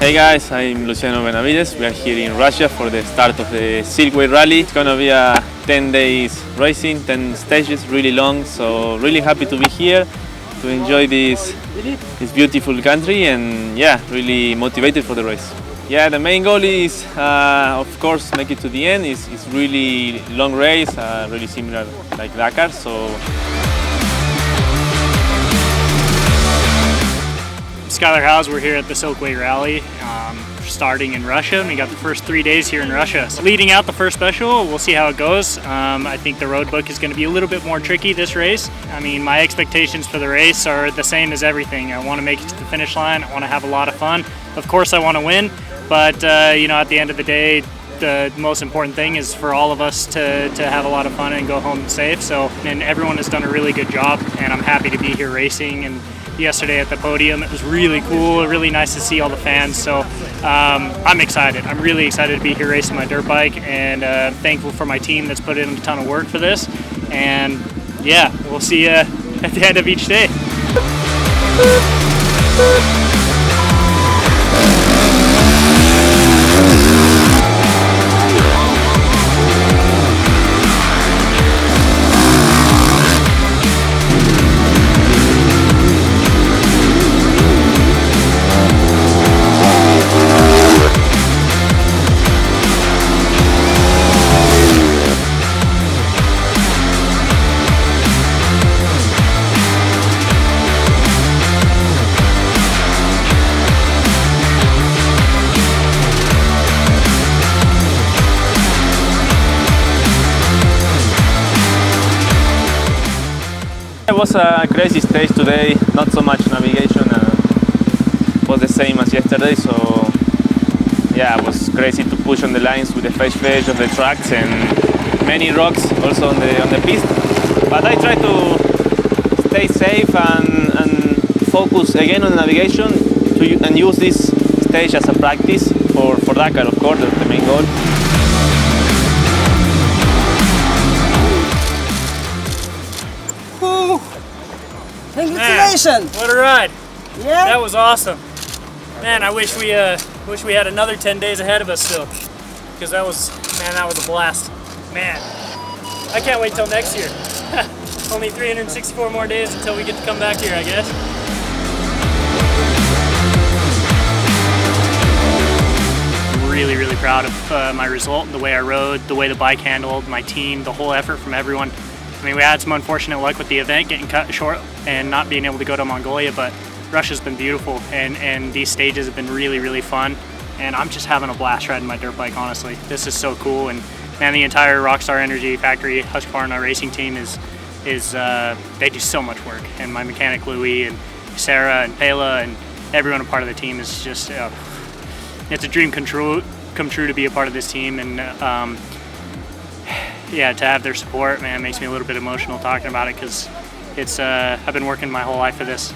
Hey guys, I'm Luciano Benavides. We are here in Russia for the start of the Circuit Rally. It's gonna be a 10 days racing, 10 stages, really long. So really happy to be here to enjoy this beautiful country, and yeah, really motivated for the race. Yeah, the main goal is, of course, make it to the end. It's really long race, really similar like Dakar. So. Skyler Howes, we're here at the Silkway Rally, starting in Russia, and we got the first 3 days here in Russia. So leading out the first special, we'll see how it goes. I think the road book is going to be a little bit more tricky this race. I mean, my expectations for the race are the same as everything. I want to make it to the finish line. I want to have a lot of fun. Of course, I want to win, but you know, at the end of the day, the most important thing is for all of us to have a lot of fun and go home safe. So, and everyone has done a really good job, and I'm happy to be here racing. And yesterday at the podium, it was really cool, really nice to see all the fans. So I'm excited. I'm really excited to be here racing my dirt bike, and thankful for my team that's put in a ton of work for this. And yeah, we'll see you at the end of each day. It was a crazy stage today, not so much navigation, was the same as yesterday, so yeah, it was crazy to push on the lines with the face edge of the tracks and many rocks also on the piste. But I tried to stay safe and focus again on the navigation and use this stage as a practice for Dakar, of course, that's the main goal. Congratulations! What a ride! Yeah, That was awesome. Man, I wish we had another 10 days ahead of us still, because that was a blast. Man, I can't wait till next year. Only 364 more days until we get to come back here, I guess. I'm really, really proud of my result, the way I rode, the way the bike handled, my team, the whole effort from everyone. I mean, we had some unfortunate luck with the event getting cut short and not being able to go to Mongolia, but Russia's been beautiful, and these stages have been really, really fun, and I'm just having a blast riding my dirt bike, honestly. This is so cool, and man, the entire Rockstar Energy Factory Husqvarna racing team is they do so much work, and my mechanic Louis and Sarah and Pela and everyone a part of the team is just, it's a dream come true to be a part of this team, and yeah, to have their support, man, makes me a little bit emotional talking about it, because it's I've been working my whole life for this.